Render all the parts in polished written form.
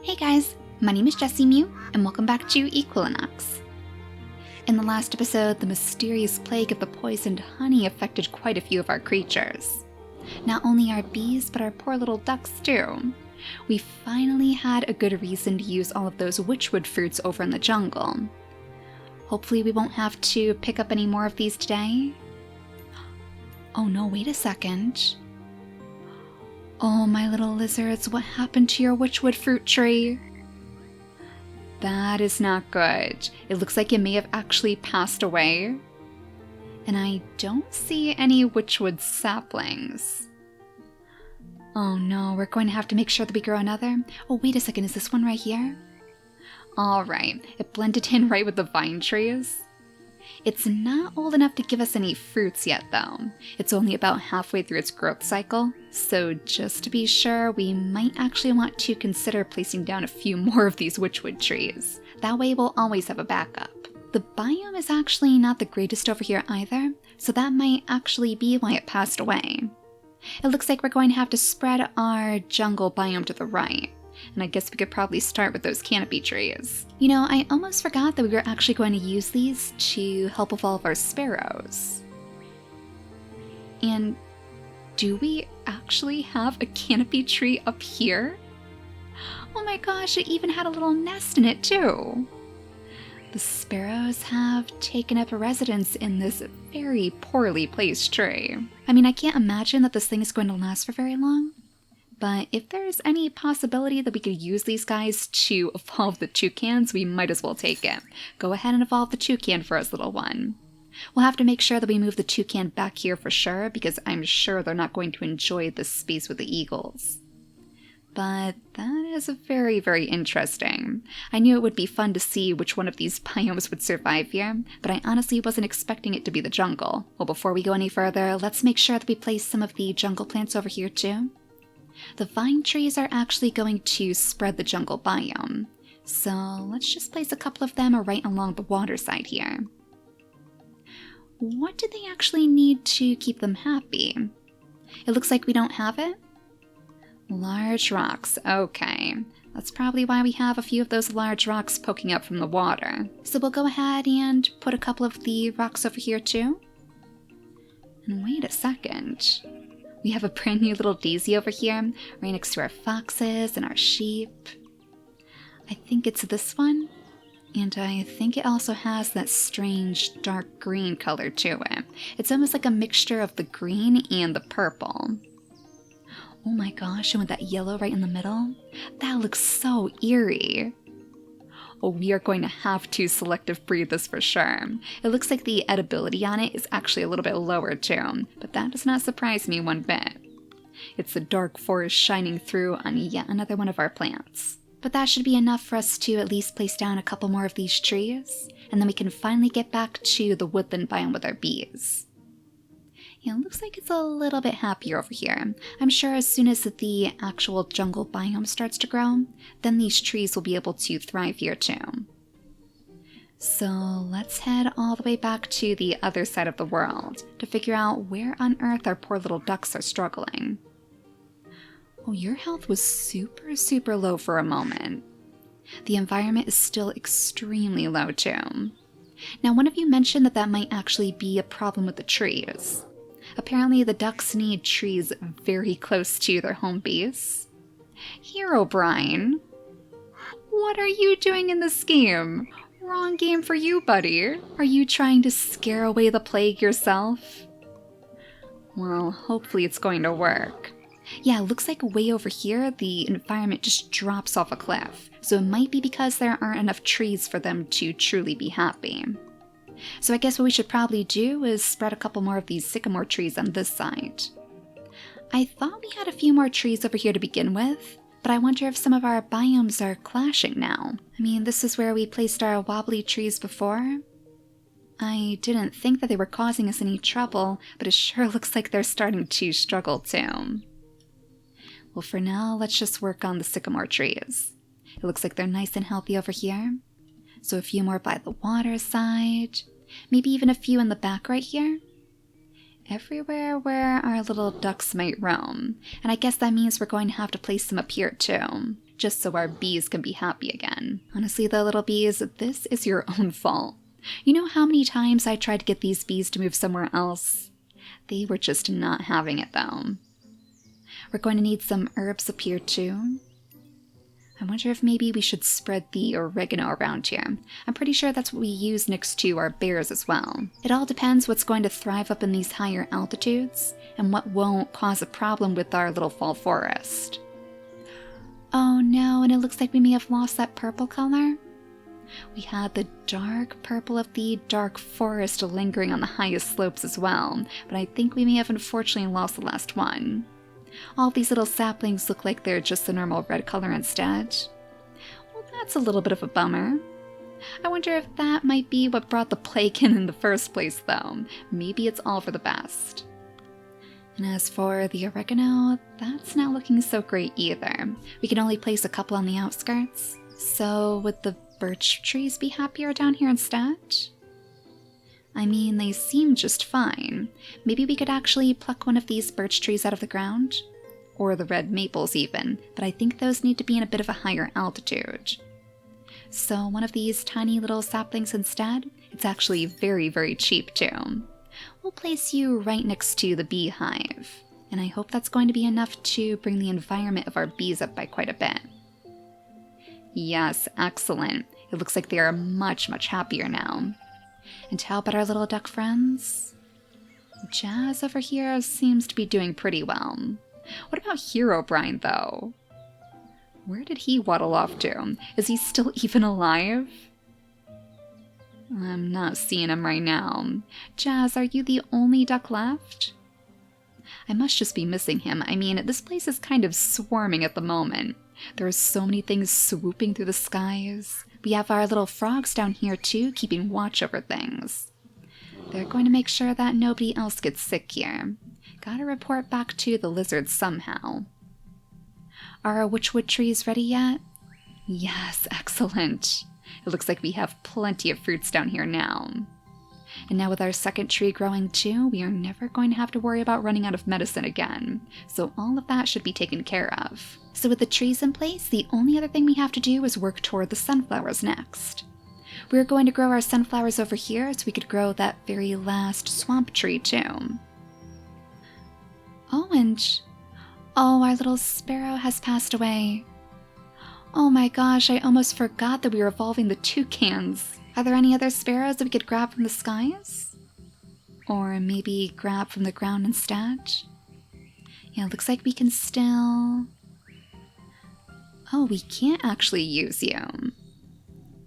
Hey guys, my name is JessiMew, and welcome back to Equilinox. In the last episode, the mysterious plague of the poisoned honey affected quite a few of our creatures. Not only our bees, but our poor little ducks too. We finally had a good reason to use all of those witchwood fruits over in the jungle. Hopefully we won't have to pick up any more of these today. Oh no, wait a second. Oh, my little lizards, what happened to your witchwood fruit tree? That is not good. It looks like it may have actually passed away. And I don't see any witchwood saplings. Oh no, we're going to have to make sure that we grow another. Oh, wait a second, is this one right here? Alright, it blended in right with the vine trees. It's not old enough to give us any fruits yet though. It's only about halfway through its growth cycle, so just to be sure, we might actually want to consider placing down a few more of these witchwood trees. That way we'll always have a backup. The biome is actually not the greatest over here either, so that might actually be why it passed away. It looks like we're going to have to spread our jungle biome to the right. And I guess we could probably start with those canopy trees. You know, I almost forgot that we were actually going to use these to help evolve our sparrows. And do we actually have a canopy tree up here? Oh my gosh, it even had a little nest in it too. The sparrows have taken up a residence in this very poorly placed tree. I mean, I can't imagine that this thing is going to last for very long. But if there's any possibility that we could use these guys to evolve the toucans, we might as well take it. Go ahead and evolve the toucan for us, little one. We'll have to make sure that we move the toucan back here for sure, because I'm sure they're not going to enjoy this space with the eagles. But that is very, very interesting. I knew it would be fun to see which one of these biomes would survive here, but I honestly wasn't expecting it to be the jungle. Well, before we go any further, let's make sure that we place some of the jungle plants over here too. The vine trees are actually going to spread the jungle biome, so let's just place a couple of them right along the water side here. What do they actually need to keep them happy? It looks like we don't have it. Large rocks, okay. That's probably why we have a few of those large rocks poking up from the water. So we'll go ahead and put a couple of the rocks over here too. And wait a second. We have a brand new little daisy over here, right next to our foxes and our sheep. I think it's this one, and I think it also has that strange dark green color to it. It's almost like a mixture of the green and the purple. Oh my gosh, and with that yellow right in the middle, that looks so eerie. Oh, we are going to have to selective breed this for sure. It looks like the edibility on it is actually a little bit lower too, but that does not surprise me one bit. It's the dark forest shining through on yet another one of our plants. But that should be enough for us to at least place down a couple more of these trees, and then we can finally get back to the woodland biome with our bees. Yeah, it looks like it's a little bit happier over here. I'm sure as soon as the actual jungle biome starts to grow, then these trees will be able to thrive here too. So let's head all the way back to the other side of the world to figure out where on earth our poor little ducks are struggling. Oh, your health was super low for a moment. The environment is still extremely low too. Now, one of you mentioned that that might actually be a problem with the trees. Apparently the ducks need trees very close to their home base. Herobrine, what are you doing in this game? Wrong game for you, buddy. Are you trying to scare away the plague yourself? Well, hopefully it's going to work. Yeah, it looks like way over here the environment just drops off a cliff, so it might be because there aren't enough trees for them to truly be happy. So I guess what we should probably do is spread a couple more of these sycamore trees on this side. I thought we had a few more trees over here to begin with, but I wonder if some of our biomes are clashing now. I mean, this is where we placed our wobbly trees before. I didn't think that they were causing us any trouble, but it sure looks like they're starting to struggle too. Well, for now, let's just work on the sycamore trees. It looks like they're nice and healthy over here. So a few more by the water side, maybe even a few in the back right here. everywhere where our little ducks might roam. And I guess that means we're going to have to place them up here too. just so our bees can be happy again. Honestly though, little bees, this is your own fault. You know how many times I tried to get these bees to move somewhere else? They were just not having it though. We're going to need some herbs up here too. I wonder if maybe we should spread the oregano around here. I'm pretty sure that's what we use next to our bears as well. It all depends what's going to thrive up in these higher altitudes and what won't cause a problem with our little fall forest. Oh no, and it looks like we may have lost that purple color. We had the dark purple of the dark forest lingering on the highest slopes as well, but I think we may have unfortunately lost the last one. All these little saplings look like they're just the normal red color instead. Well, that's a little bit of a bummer. I wonder if that might be what brought the plague in the first place though. Maybe it's all for the best. And as for the oregano, that's not looking so great either. We can only place a couple on the outskirts. So would the birch trees be happier down here instead? I mean, they seem just fine. Maybe we could actually pluck one of these birch trees out of the ground? Or the red maples even, but I think those need to be in a bit of a higher altitude. So one of these tiny little saplings instead, it's actually very, very cheap too. We'll place you right next to the beehive, and I hope that's going to be enough to bring the environment of our bees up by quite a bit. Yes, excellent. It looks like they are much, much happier now. And how about our little duck friends? Jazz over here seems to be doing pretty well. What about Herobrine though? Where did he waddle off to? Is he still even alive? I'm not seeing him right now. Jazz, are you the only duck left? I must just be missing him. I mean, this place is kind of swarming at the moment. There are so many things swooping through the skies. We have our little frogs down here too, keeping watch over things. They're going to make sure that nobody else gets sick here. Gotta report back to the lizards somehow. Are our witchwood trees ready yet? Yes, excellent. It looks like we have plenty of fruits down here now. And now with our second tree growing too, we are never going to have to worry about running out of medicine again. So all of that should be taken care of. So with the trees in place, the only other thing we have to do is work toward the sunflowers next. We're going to grow our sunflowers over here so we could grow that very last swamp tree too. Oh, our little sparrow has passed away. Oh my gosh, I almost forgot that we were evolving the toucans. Are there any other sparrows that we could grab from the skies? Or maybe grab from the ground instead? Yeah, it looks like we can still... Oh, we can't actually use you.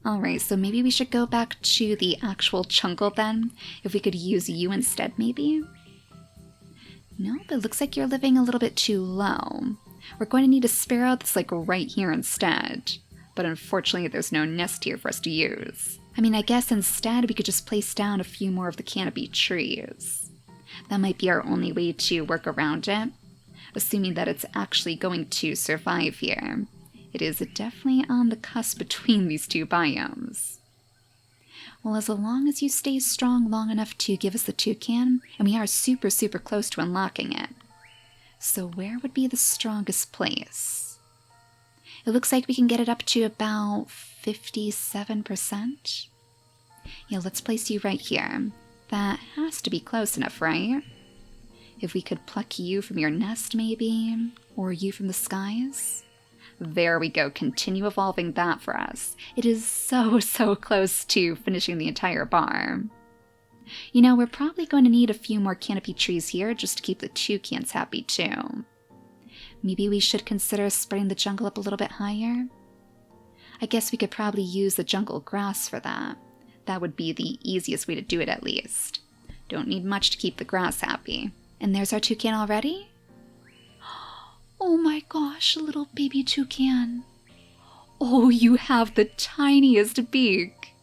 Alright, so maybe we should go back to the actual jungle then, if we could use you instead maybe? Nope, it looks like you're living a little bit too low. We're going to need a sparrow that's like right here instead. But unfortunately there's no nest here for us to use. I mean, I guess instead we could just place down a few more of the canopy trees. That might be our only way to work around it, assuming that it's actually going to survive here. It is definitely on the cusp between these two biomes. Well, as long as you stay strong long enough to give us the toucan, and we are super, super close to unlocking it. So where would be the strongest place? It looks like we can get it up to about 57%. Yeah, let's place you right here. That has to be close enough, right? If we could pluck you from your nest maybe, or you from the skies. There we go, continue evolving that for us. It is so, so close to finishing the entire bar. You know, we're probably going to need a few more canopy trees here just to keep the toucans happy too. Maybe we should consider spreading the jungle up a little bit higher? I guess we could probably use the jungle grass for that. That would be the easiest way to do it at least. Don't need much to keep the grass happy. And there's our toucan already? Oh my gosh, little baby toucan. Oh, you have the tiniest beak.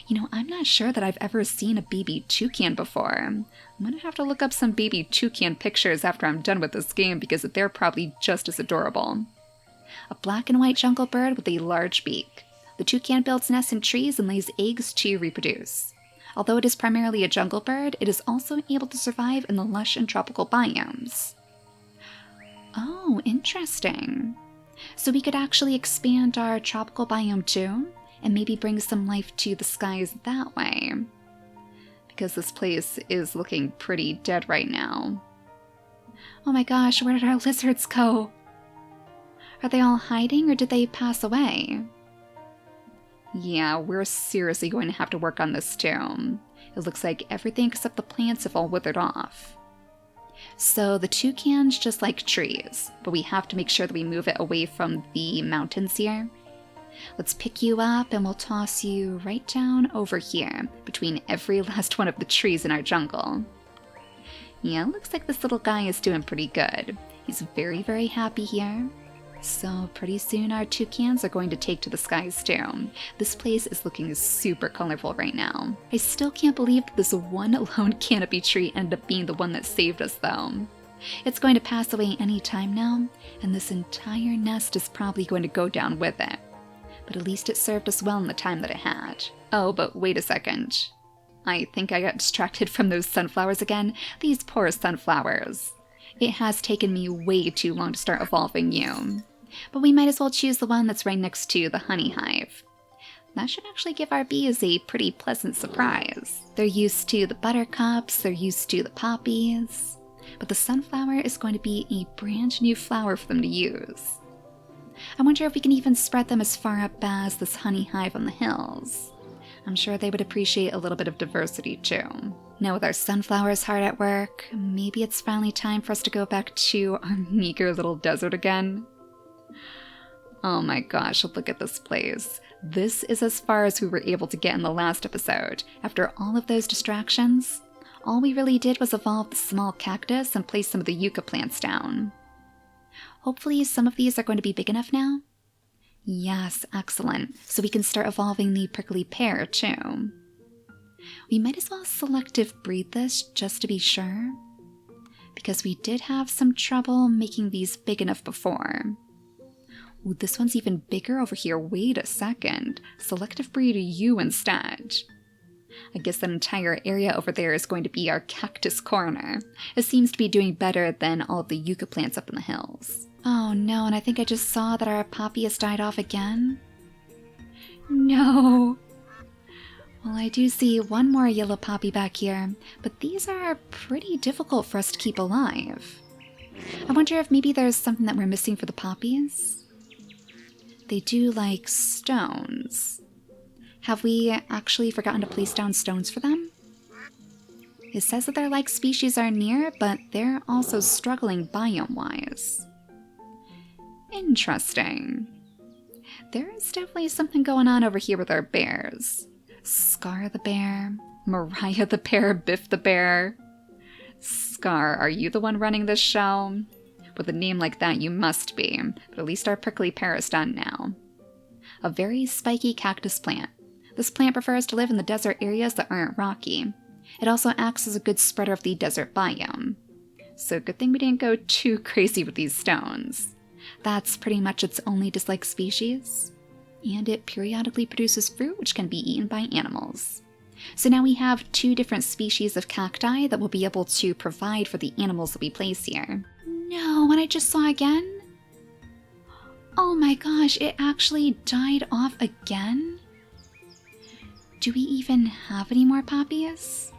You know, I'm not sure that I've ever seen a baby toucan before. I'm gonna have to look up some baby toucan pictures after I'm done with this game because they're probably just as adorable. A black and white jungle bird with a large beak. The toucan builds nests in trees and lays eggs to reproduce. Although it is primarily a jungle bird, it is also able to survive in the lush and tropical biomes. Oh, interesting. So we could actually expand our tropical biome too, and maybe bring some life to the skies that way. Because this place is looking pretty dead right now. Oh my gosh, where did our lizards go? Are they all hiding or did they pass away? Yeah, we're seriously going to have to work on this too. It looks like everything except the plants have all withered off. So the toucans just like trees, but we have to make sure that we move it away from the mountains here. Let's pick you up and we'll toss you right down over here, between every last one of the trees in our jungle. Yeah, looks like this little guy is doing pretty good. He's very, very happy here. So pretty soon our toucans are going to take to the skies too. This place is looking super colorful right now. I still can't believe that this one lone canopy tree ended up being the one that saved us though. It's going to pass away any time now, and this entire nest is probably going to go down with it. But at least it served us well in the time that it had. Oh, but wait a second. I think I got distracted from those sunflowers again. These poor sunflowers. It has taken me way too long to start evolving you. But we might as well choose the one that's right next to the honey hive. That should actually give our bees a pretty pleasant surprise. They're used to the buttercups, they're used to the poppies. But the sunflower is going to be a brand new flower for them to use. I wonder if we can even spread them as far up as this honey hive on the hills. I'm sure they would appreciate a little bit of diversity too. Now with our sunflowers hard at work, maybe it's finally time for us to go back to our meager little desert again. Oh my gosh, look at this place. This is as far as we were able to get in the last episode. After all of those distractions, all we really did was evolve the small cactus and place some of the yucca plants down. Hopefully some of these are going to be big enough now. Yes, excellent. So we can start evolving the prickly pear too. We might as well selective breed this just to be sure, because we did have some trouble making these big enough before. Ooh, this one's even bigger over here. Wait a second. Selective breed you instead. I guess that entire area over there is going to be our Cactus Corner. It seems to be doing better than all of the yucca plants up in the hills. Oh no, and I think I just saw that our poppy has died off again. No. Well, I do see one more yellow poppy back here, but these are pretty difficult for us to keep alive. I wonder if maybe there's something that we're missing for the poppies? They do like stones. Have we actually forgotten to place down stones for them? It says that their like species are near, but they're also struggling biome-wise. Interesting. There is definitely something going on over here with our bears. Scar the bear, Mariah the bear, Biff the bear. Scar, are you the one running this show? With a name like that, you must be, but at least our prickly pear is done now. A very spiky cactus plant. This plant prefers to live in the desert areas that aren't rocky. It also acts as a good spreader of the desert biome. So good thing we didn't go too crazy with these stones. That's pretty much its only disliked species. And it periodically produces fruit which can be eaten by animals. So now we have 2 different species of cacti that will be able to provide for the animals that we place here. No, what I just saw again? Oh my gosh, it actually died off again? Do we even have any more poppies?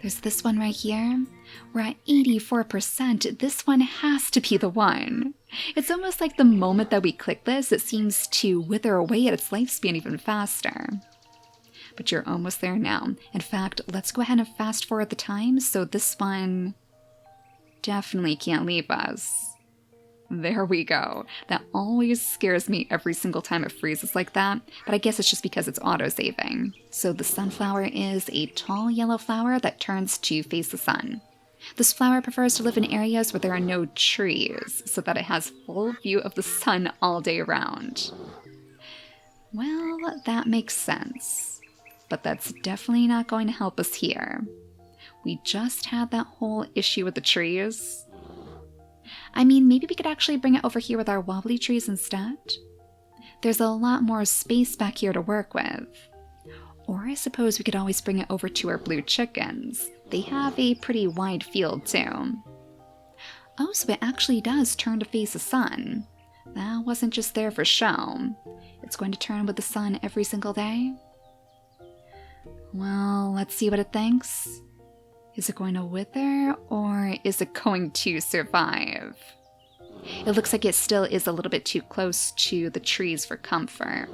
There's this one right here. We're at 84%. This one has to be the one. It's almost like the moment that we click this, it seems to wither away at its lifespan even faster. But you're almost there now. In fact, let's go ahead and fast forward the time so this one definitely can't leave us. There we go. That always scares me every single time it freezes like that, but I guess it's just because it's auto-saving. So the sunflower is a tall yellow flower that turns to face the sun. This flower prefers to live in areas where there are no trees, so that it has full view of the sun all day around. Well, that makes sense. But that's definitely not going to help us here. We just had that whole issue with the trees. I mean, maybe we could actually bring it over here with our wobbly trees instead. There's a lot more space back here to work with. Or I suppose we could always bring it over to our blue chickens. They have a pretty wide field too. Oh, so it actually does turn to face the sun. That wasn't just there for show. It's going to turn with the sun every single day. Well, let's see what it thinks. Is it going to wither, or is it going to survive? It looks like it still is a little bit too close to the trees for comfort,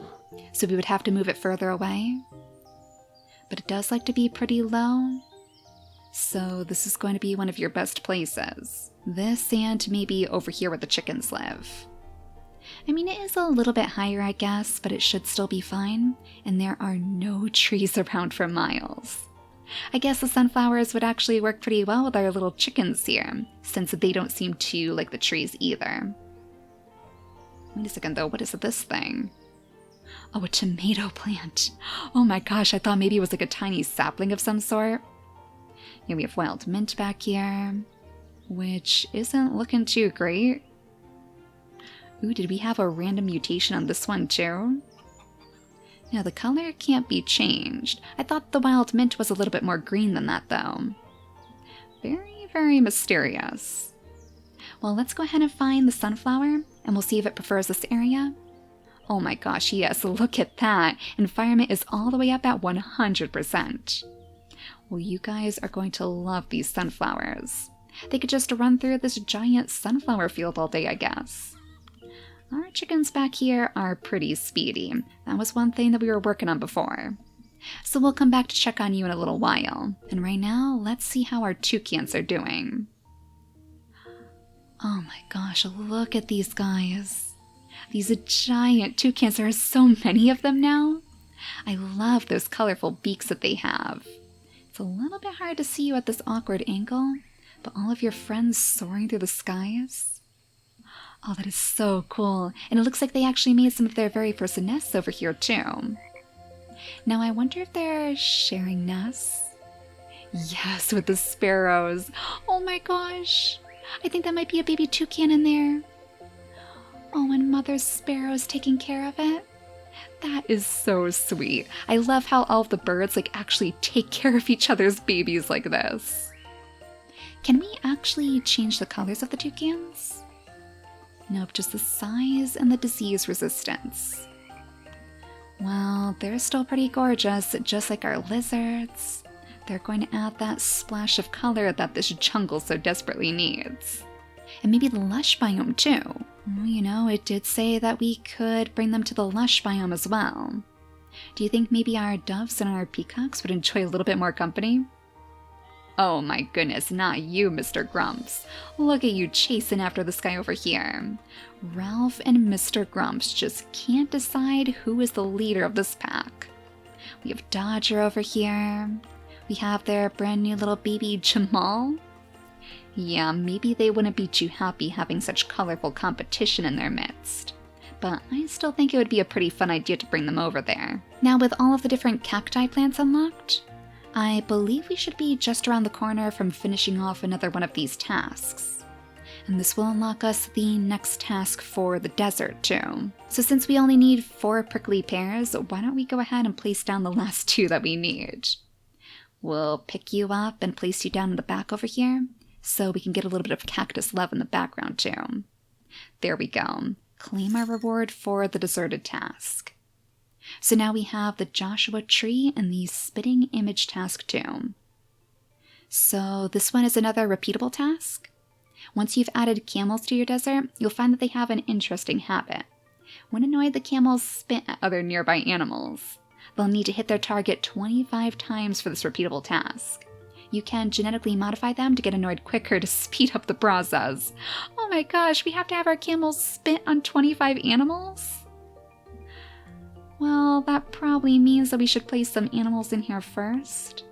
so we would have to move it further away. But it does like to be pretty low, so this is going to be one of your best places. This and maybe over here where the chickens live. I mean, it is a little bit higher, I guess, but it should still be fine, and there are no trees around for miles. I guess the sunflowers would actually work pretty well with our little chickens here, since they don't seem to like the trees either. Wait a second though, what is this thing? Oh, a tomato plant. Oh my gosh, I thought maybe it was like a tiny sapling of some sort. Yeah, we have wild mint back here, which isn't looking too great. Ooh, did we have a random mutation on this one too? Now, the color can't be changed. I thought the wild mint was a little bit more green than that, though. Very, very mysterious. Well, let's go ahead and find the sunflower, and we'll see if it prefers this area. Oh my gosh, yes, look at that. Environment is all the way up at 100%. Well, you guys are going to love these sunflowers. They could just run through this giant sunflower field all day, I guess. Our chickens back here are pretty speedy. That was one thing that we were working on before. So we'll come back to check on you in a little while. And right now, let's see how our toucans are doing. Oh my gosh, look at these guys. These giant toucans, there are so many of them now. I love those colorful beaks that they have. It's a little bit hard to see you at this awkward angle, but all of your friends soaring through the skies. Oh, that is so cool. And it looks like they actually made some of their very first nests over here too. Now I wonder if they're sharing nests? Yes, with the sparrows. Oh my gosh. I think that might be a baby toucan in there. Oh, and Mother Sparrow's taking care of it. That is so sweet. I love how all of the birds actually take care of each other's babies like this. Can we actually change the colors of the toucans? Nope, just the size and the disease resistance. Well, they're still pretty gorgeous, just like our lizards. They're going to add that splash of color that this jungle so desperately needs. And maybe the lush biome too. Well, you know, it did say that we could bring them to the lush biome as well. Do you think maybe our doves and our peacocks would enjoy a little bit more company? Oh my goodness, not you, Mr. Grumps. Look at you chasing after this guy over here. Ralph and Mr. Grumps just can't decide who is the leader of this pack. We have Dodger over here. We have their brand new little baby Jamal. Yeah, maybe they wouldn't be too happy having such colorful competition in their midst. But I still think it would be a pretty fun idea to bring them over there. Now, with all of the different cacti plants unlocked, I believe we should be just around the corner from finishing off another one of these tasks. And this will unlock us the next task for the desert too. So since we only need 4 prickly pears, why don't we go ahead and place down the last 2 that we need. We'll pick you up and place you down in the back over here, so we can get a little bit of cactus love in the background too. There we go. Claim our reward for the deserted task. So now we have the Joshua tree and the spitting image task too. So this one is another repeatable task. Once you've added camels to your desert, you'll find that they have an interesting habit. When annoyed, the camels spit at other nearby animals. They'll need to hit their target 25 times for this repeatable task. You can genetically modify them to get annoyed quicker to speed up the process. Oh my gosh, we have to have our camels spit on 25 animals? Well, that probably means that we should place some animals in here first.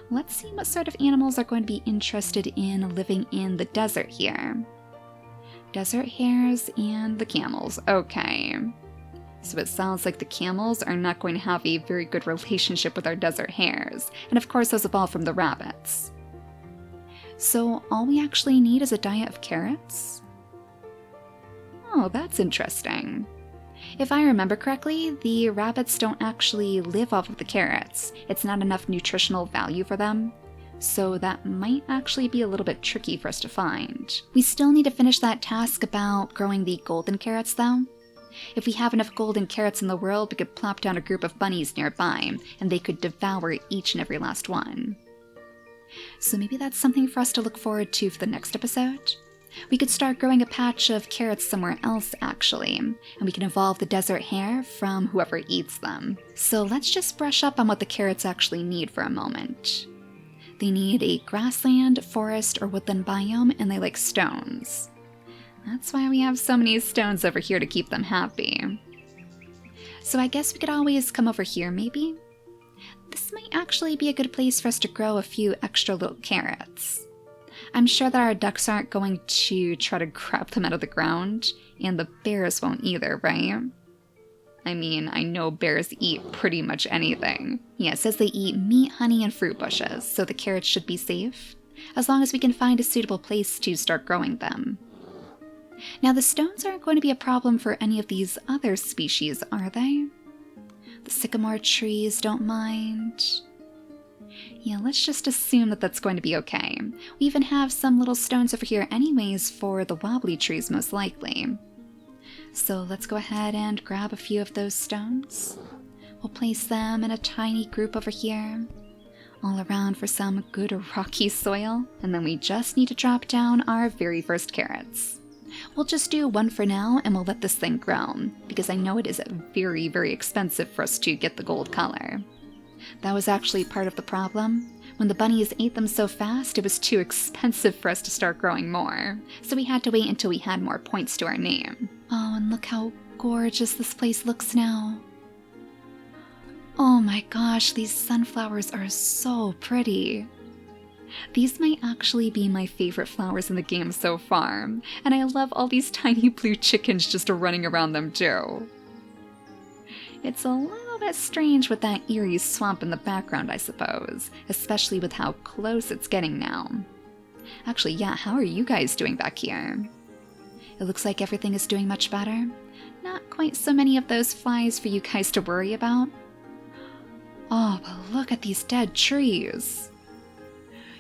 Let's see what sort of animals are going to be interested in living in the desert here. Desert hares and the camels. Okay. So it sounds like the camels are not going to have a very good relationship with our desert hares. And of course, those evolved from the rabbits. So all we actually need is a diet of carrots? Oh, that's interesting. If I remember correctly, the rabbits don't actually live off of the carrots. It's not enough nutritional value for them. so that might actually be a little bit tricky for us to find. We still need to finish that task about growing the golden carrots though. If we have enough golden carrots in the world, we could plop down a group of bunnies nearby, and they could devour each and every last one. So maybe that's something for us to look forward to for the next episode. We could start growing a patch of carrots somewhere else, actually, and we can evolve the desert hare from whoever eats them. So let's just brush up on what the carrots actually need for a moment. They need a grassland, forest, or woodland biome, and they like stones. That's why we have so many stones over here to keep them happy. So I guess we could always come over here, maybe? This might actually be a good place for us to grow a few extra little carrots. I'm sure that our ducks aren't going to try to grab them out of the ground, and the bears won't either, right? I mean, I know bears eat pretty much anything. Yeah, it says they eat meat, honey, and fruit bushes, so the carrots should be safe, as long as we can find a suitable place to start growing them. Now, the stones aren't going to be a problem for any of these other species, are they? The sycamore trees don't mind. Yeah, let's just assume that that's going to be okay. We even have some little stones over here anyways for the wobbly trees, most likely. So let's go ahead and grab a few of those stones. We'll place them in a tiny group over here, all around for some good rocky soil, and then we just need to drop down our very first carrots. We'll just do one for now, and we'll let this thing grow, because I know it is very, very expensive for us to get the gold color. That was actually part of the problem. When the bunnies ate them so fast, it was too expensive for us to start growing more, so we had to wait until we had more points to our name. Oh, and look how gorgeous this place looks now. Oh my gosh, these sunflowers are so pretty. These might actually be my favorite flowers in the game so far, and I love all these tiny blue chickens just running around them too. It's a little bit strange with that eerie swamp in the background, I suppose, especially with how close it's getting now. Actually, yeah, how are you guys doing back here? It looks like everything is doing much better. Not quite so many of those flies for you guys to worry about. Oh, but look at these dead trees.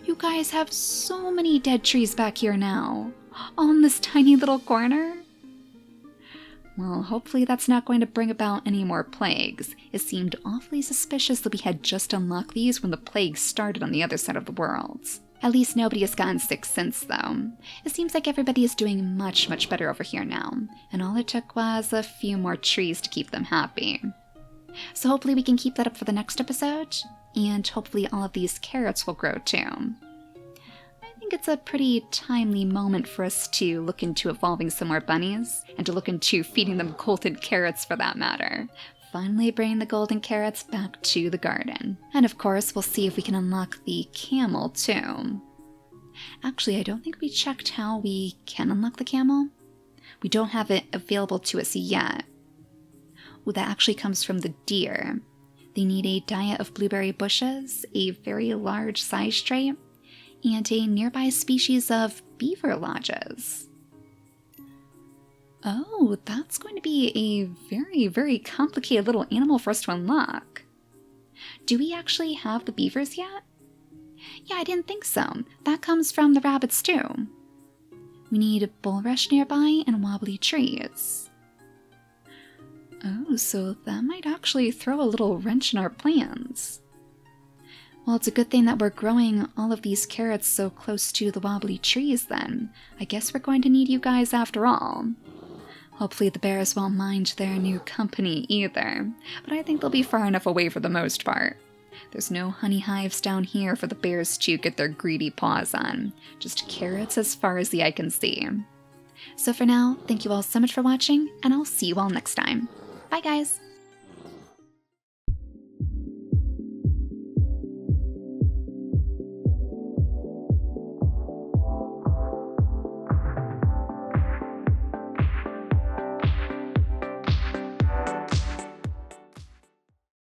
You guys have so many dead trees back here now, all in this tiny little corner. Well, hopefully that's not going to bring about any more plagues. It seemed awfully suspicious that we had just unlocked these when the plague started on the other side of the world. At least nobody has gotten sick since, though. It seems like everybody is doing much, much better over here now, and all it took was a few more trees to keep them happy. So hopefully we can keep that up for the next episode, and hopefully all of these carrots will grow too. I think it's a pretty timely moment for us to look into evolving some more bunnies, and to look into feeding them golden carrots for that matter. Finally bringing the golden carrots back to the garden. And of course, we'll see if we can unlock the camel too. Actually, I don't think we checked how we can unlock the camel. We don't have it available to us yet. Oh, that actually comes from the deer. They need a diet of blueberry bushes, a very large size trait, and a nearby species of beaver lodges. Oh, that's going to be a very, very complicated little animal for us to unlock. Do we actually have the beavers yet? Yeah, I didn't think so. That comes from the rabbits too. We need a bulrush nearby and wobbly trees. Oh, so that might actually throw a little wrench in our plans. Well, it's a good thing that we're growing all of these carrots so close to the wobbly trees then. I guess we're going to need you guys after all. Hopefully the bears won't mind their new company either, but I think they'll be far enough away for the most part. There's no honey hives down here for the bears to get their greedy paws on. Just carrots as far as the eye can see. So for now, thank you all so much for watching, and I'll see you all next time. Bye guys!